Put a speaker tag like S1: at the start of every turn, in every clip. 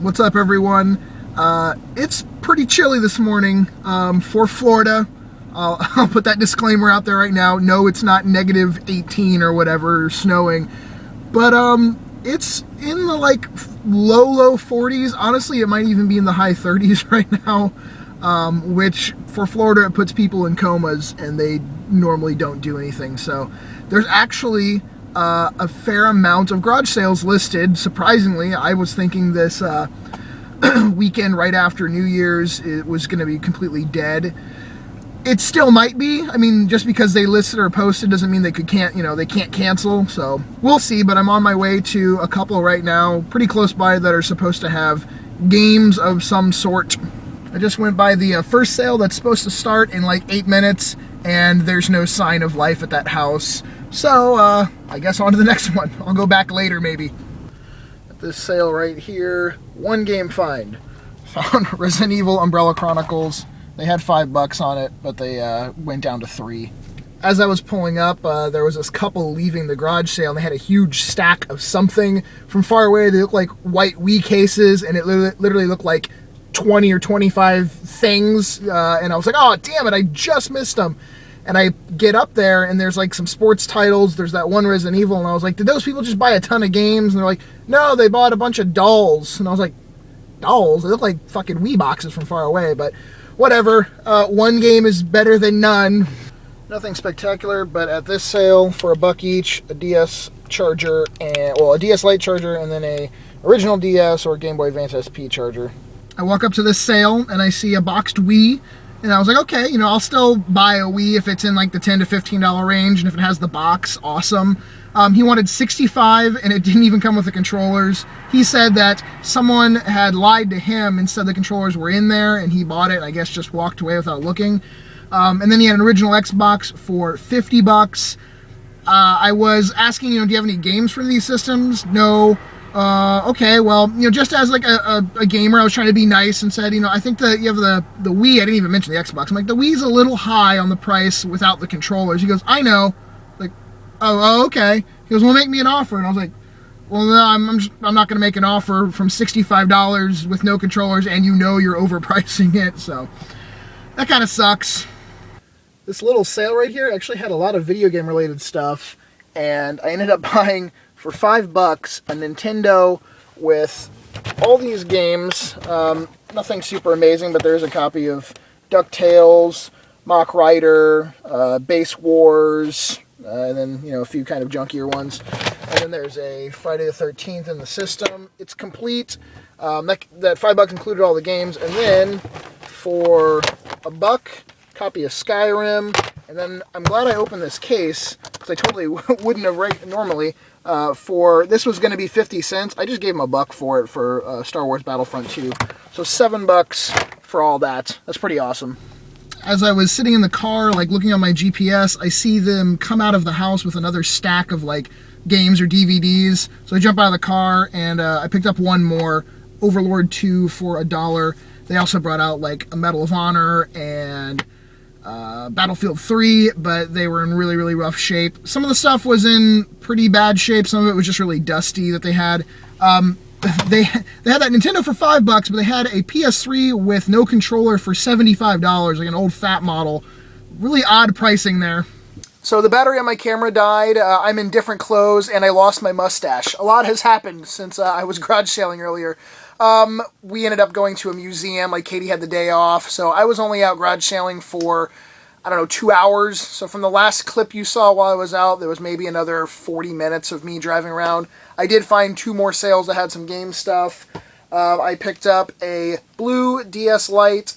S1: What's up, everyone? It's pretty chilly this morning for Florida. I'll put that disclaimer out there right now. No, it's not negative 18 or whatever, snowing. But it's in the low 40s. Honestly, it might even be in the high 30s right now, which for Florida, it puts people in comas, and they normally don't do anything. So there's actually a fair amount of garage sales listed. Surprisingly, I was thinking this weekend right after New Year's it was going to be completely dead. It still might be. I mean, just because they listed or posted doesn't mean they can't cancel. So we'll see. But I'm on my way to a couple right now, pretty close by, that are supposed to have games of some sort. I just went by the first sale that's supposed to start in like 8 minutes, and there's no sign of life at that house. So I guess on to the next one. I'll go back later maybe. At this sale right here, one game find. Found Resident Evil Umbrella Chronicles. They had $5 on it, but they went down to $3. As I was pulling up, there was this couple leaving the garage sale, and they had a huge stack of something. From far away, they looked like white Wii cases, and it literally looked like 20 or 25 things. And I was like, oh, damn it, I just missed them. And I get up there, and there's like some sports titles. There's that one Resident Evil, and I was like, did those people just buy a ton of games? And they're like, no, they bought a bunch of dolls. And I was like, dolls? They look like fucking Wii boxes from far away, but whatever. One game is better than none. Nothing spectacular, but at this sale, for $1 each, a DS charger, a DS Lite charger, and then a original DS or Game Boy Advance SP charger. I walk up to this sale, and I see a boxed Wii, and I was like, okay, I'll still buy a Wii if it's in like the $10 to $15 range, and if it has the box, awesome. He wanted $65, and it didn't even come with the controllers. He said that someone had lied to him and said the controllers were in there, and he bought it, and I guess just walked away without looking. And then he had an original Xbox for $50. I was asking, do you have any games for these systems? No. Okay, well, just as like a gamer, I was trying to be nice and said, I think that you have the Wii. I didn't even mention the Xbox. I'm like, the Wii's a little high on the price without the controllers. He goes, I know. Like, oh, okay. He goes, well, make me an offer. And I was like, well, no, I'm not going to make an offer from $65 with no controllers, and you're overpricing it. So that kind of sucks. This little sale right here actually had a lot of video game related stuff, and I ended up buying for $5 a Nintendo with all these games. Nothing super amazing, but there's a copy of DuckTales, Mach Rider, Base Wars, and then a few kind of junkier ones. And then there's a Friday the 13th in the system. It's complete. That $5 included all the games, and then for $1, copy of Skyrim. And then I'm glad I opened this case, because I totally wouldn't have normally. This was going to be 50 cents. I just gave him $1 for it for Star Wars Battlefront 2. So $7 for all that. That's pretty awesome. As I was sitting in the car, looking on my GPS, I see them come out of the house with another stack of games or DVDs. So I jump out of the car, and I picked up one more, Overlord 2 for $1. They also brought out a Medal of Honor and Battlefield 3, but they were in really, really rough shape. Some of the stuff was in pretty bad shape. Some of it was just really dusty that they had. They had that Nintendo for $5, but they had a PS3 with no controller for $75, like an old fat model. Really odd pricing there. So the battery on my camera died. I'm in different clothes, and I lost my mustache. A lot has happened since I was garage sailing earlier. We ended up going to a museum. Katie had the day off, so I was only out garage sailing for, 2 hours. So from the last clip you saw while I was out, there was maybe another 40 minutes of me driving around. I did find 2 more sales that had some game stuff. I picked up a blue DS Lite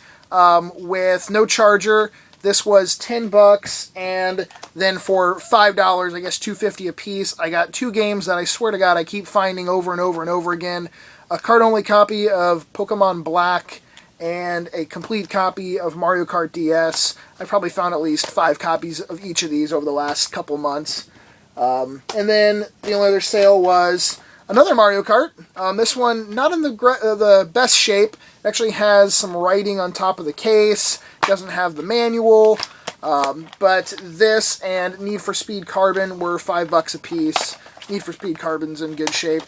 S1: with no charger. This was $10, and then for $5, I guess $2.50 a piece, I got 2 games that I swear to God I keep finding over and over and over again. A card-only copy of Pokemon Black and a complete copy of Mario Kart DS. I've probably found at least 5 copies of each of these over the last couple months. And then the only other sale was another Mario Kart. This one, not in the best shape. It actually has some writing on top of the case. It doesn't have the manual. But this and Need for Speed Carbon were $5 a piece. Need for Speed Carbon's in good shape.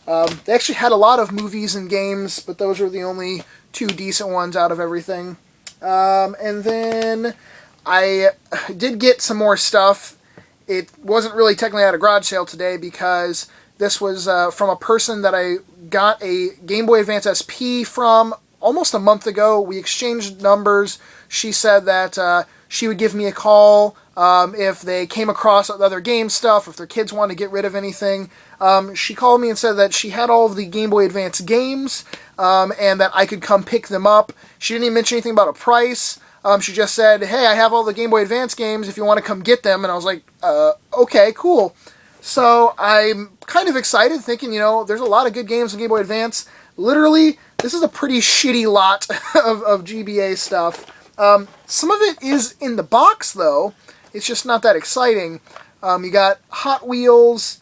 S1: They actually had a lot of movies and games, but those were the only two decent ones out of everything. And then I did get some more stuff. It wasn't really technically at a garage sale today because this was from a person that I got a Game Boy Advance SP from almost a month ago. We exchanged numbers. She said that she would give me a call if they came across other game stuff, if their kids wanted to get rid of anything. She called me and said that she had all of the Game Boy Advance games and that I could come pick them up. She didn't even mention anything about a price. She just said, hey, I have all the Game Boy Advance games if you want to come get them. And I was like, okay, cool. So I'm kind of excited thinking, there's a lot of good games on Game Boy Advance. Literally, this is a pretty shitty lot of GBA stuff. Some of it is in the box, though. It's just not that exciting. You got Hot Wheels,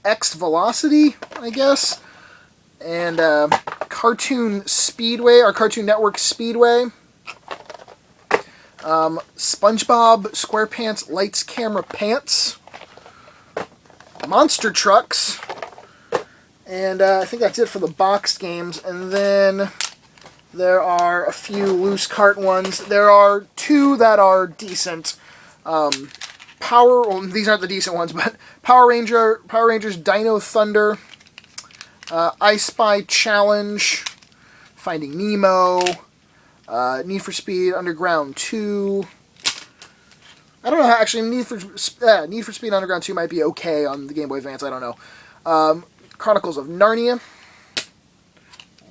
S1: X Velocity, I guess, and Cartoon Speedway, or Cartoon Network Speedway. SpongeBob SquarePants Lights Camera Pants. Monster Trucks. And I think that's it for the boxed games. And then there are a few loose cart ones. There are two that are decent. These aren't the decent ones, but Power Rangers Dino Thunder, I Spy Challenge, Finding Nemo, Need for Speed Underground 2. I don't know, actually, Need for Speed Underground 2 might be okay on the Game Boy Advance, I don't know. Chronicles of Narnia,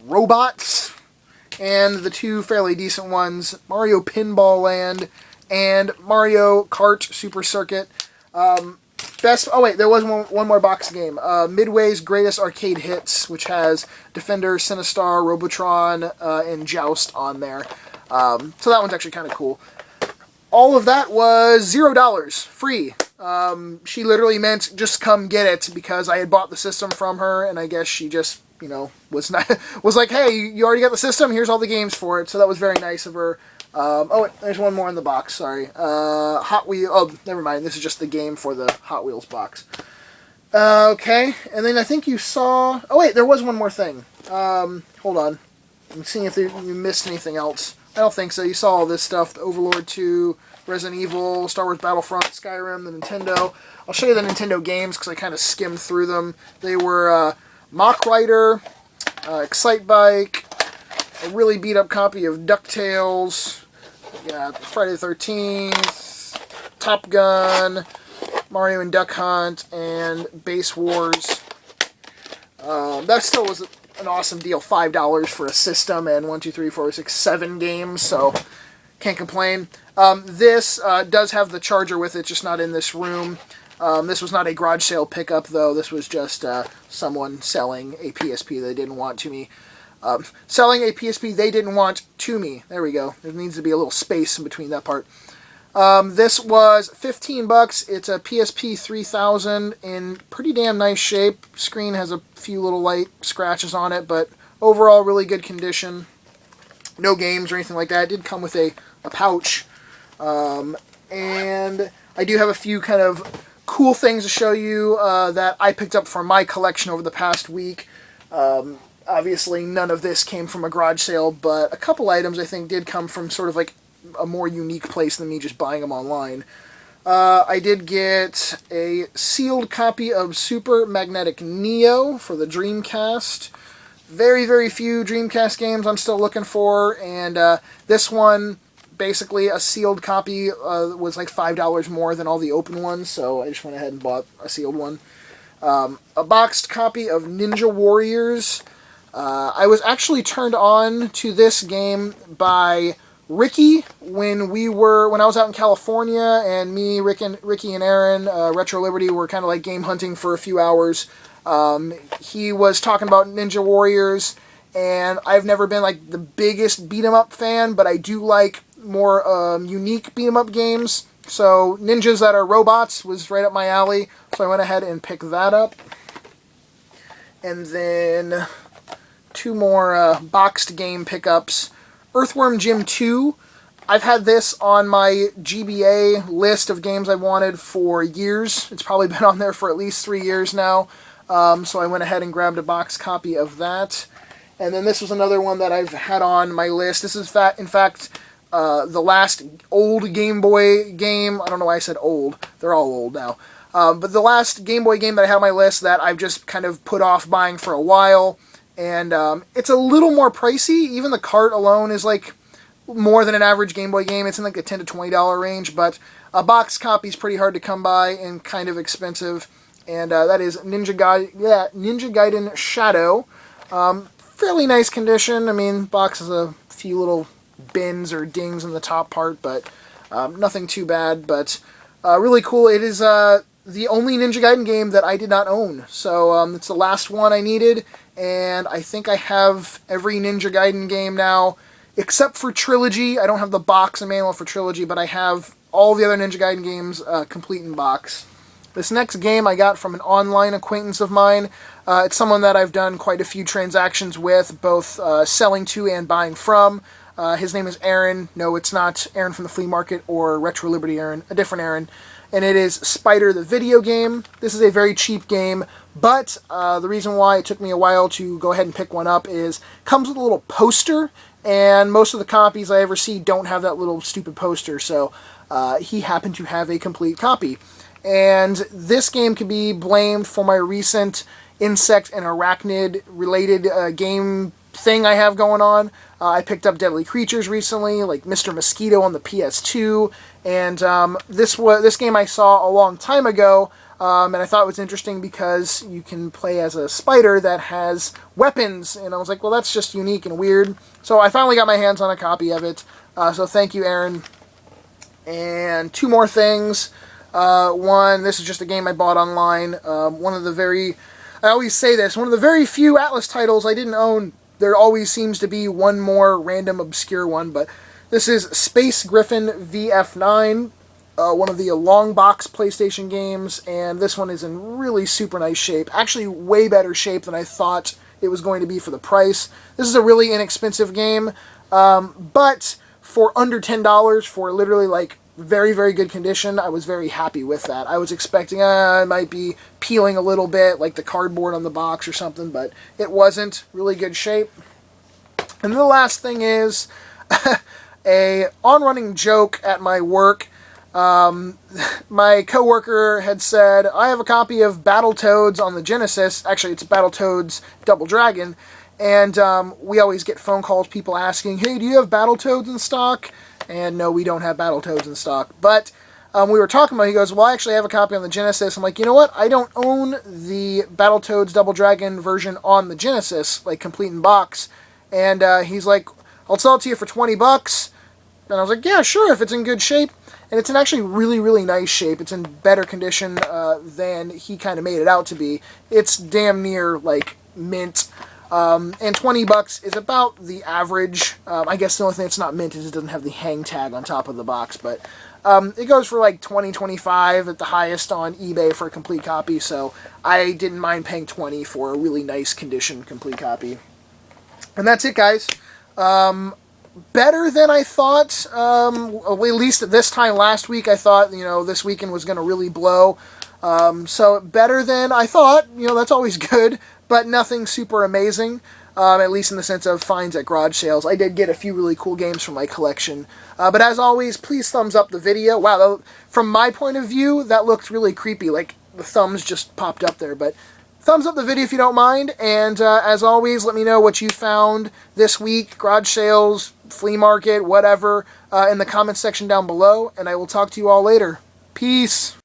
S1: Robots, and the two fairly decent ones, Mario Pinball Land and Mario Kart Super Circuit. There was one more box game. Midway's Greatest Arcade Hits, which has Defender, Sinistar, Robotron, and Joust on there. So that one's actually kind of cool. All of that was $0, free. She literally meant just come get it because I had bought the system from her, and I guess she just, was like, hey, you already got the system? Here's all the games for it. So that was very nice of her. There's one more in the box, sorry. Hot Wheels, never mind, this is just the game for the Hot Wheels box. Okay, and then I think you saw, there was one more thing. Hold on. I'm seeing if you missed anything else. I don't think so. You saw all this stuff, the Overlord 2, Resident Evil, Star Wars Battlefront, Skyrim, the Nintendo. I'll show you the Nintendo games because I kind of skimmed through them. They were Mach Rider, Excite Bike, a really beat-up copy of DuckTales, Friday the 13th, Top Gun, Mario and Duck Hunt, and Base Wars. That still was an awesome deal, $5 for a system and 1, 2, 3, 4, 6, 7 games, so can't complain. This does have the charger with it, just not in this room. This was not a garage sale pickup, though. This was just someone selling a PSP they didn't want to me. Selling a PSP they didn't want to me. There we go. There needs to be a little space in between that part. This was $15. It's a PSP 3000 in pretty damn nice shape. Screen has a few little light scratches on it, but overall really good condition. No games or anything like that. It did come with a pouch. And I do have a few kind of cool things to show you that I picked up from my collection over the past week. Obviously, none of this came from a garage sale, but a couple items I think did come from sort of like a more unique place than me just buying them online. I did get a sealed copy of Super Magnetic Neo for the Dreamcast. Very, very few Dreamcast games I'm still looking for, and this one, basically a sealed copy, was like $5 more than all the open ones, so I just went ahead and bought a sealed one. A boxed copy of Ninja Warriors. I was actually turned on to this game by Ricky when I was out in California, and me, Ricky and Aaron, Retro Liberty, were kind of like game hunting for a few hours. He was talking about Ninja Warriors, and I've never been like the biggest beat-em-up fan, but I do like more unique beat-em-up games. So ninjas that are robots was right up my alley, so I went ahead and picked that up. And then two more boxed game pickups. Earthworm Jim 2. I've had this on my GBA list of games I wanted for years. It's probably been on there for at least 3 years now. So I went ahead and grabbed a box copy of that. And then this was another one that I've had on my list. This is, in fact, the last old Game Boy game. I don't know why I said old. They're all old now. But the last Game Boy game that I have on my list that I've just kind of put off buying for a while. And it's a little more pricey. Even the cart alone is like more than an average Game Boy game. It's in like the $10 to $20 range. But a box copy is pretty hard to come by and kind of expensive. And that is Ninja Gaiden Shadow. Fairly nice condition. I mean, box has a few little bends or dings in the top part, but nothing too bad. But really cool. It is the only Ninja Gaiden game that I did not own. So it's the last one I needed, and I think I have every Ninja Gaiden game now, except for Trilogy. I don't have the box and manual for Trilogy, but I have all the other Ninja Gaiden games complete in box. This next game I got from an online acquaintance of mine. It's someone that I've done quite a few transactions with, both selling to and buying from. His name is Aaron. No, it's not Aaron from the flea market or Retro Liberty Aaron, a different Aaron. And it is Spider the video game. This is a very cheap game, but the reason why it took me a while to go ahead and pick one up is it comes with a little poster, and most of the copies I ever see don't have that little stupid poster, so he happened to have a complete copy. And this game can be blamed for my recent insect and arachnid related game thing I have going on. I picked up Deadly Creatures recently, like Mr. Mosquito on the PS2, and this game I saw a long time ago, and I thought it was interesting because you can play as a spider that has weapons, and I was like, well, that's just unique and weird. So I finally got my hands on a copy of it, so thank you, Aaron. And two more things. One, this is just a game I bought online. I always say this, one of the very few Atlas titles I didn't own. There always seems to be one more random obscure one, but this is Space Griffin VF9, one of the long box PlayStation games, and this one is in really super nice shape. Actually, way better shape than I thought it was going to be for the price. This is a really inexpensive game, but for under $10, for literally like very, very good condition, I was very happy with that. I was expecting it might be peeling a little bit, like the cardboard on the box or something, but it wasn't. Really good shape. And then the last thing is a on-running joke at my work. My coworker had said, I have a copy of Battletoads on the Genesis. Actually, it's Battletoads Double Dragon. And we always get phone calls, people asking, hey, do you have Battletoads in stock? And no, we don't have Battletoads in stock. But we were talking about it. He goes, well, I actually have a copy on the Genesis. I'm like, you know what? I don't own the Battletoads Double Dragon version on the Genesis, like complete in box. And he's like, I'll sell it to you for $20. And I was like, yeah, sure, if it's in good shape. And it's in actually really, really nice shape. It's in better condition than he kind of made it out to be. It's damn near, like, mint. And $20 is about the average. I guess the only thing that's not mint is it doesn't have the hang tag on top of the box, but it goes for like $20, $25 at the highest on eBay for a complete copy, so I didn't mind paying $20 for a really nice condition complete copy. And that's it, guys. Better than I thought. At least at this time last week, I thought, this weekend was going to really blow. So better than I thought. That's always good. But nothing super amazing, at least in the sense of finds at garage sales. I did get a few really cool games from my collection. But as always, please thumbs up the video. Wow, from my point of view, that looked really creepy. Like, the thumbs just popped up there. But thumbs up the video if you don't mind. And as always, let me know what you found this week, garage sales, flea market, whatever, in the comments section down below. And I will talk to you all later. Peace.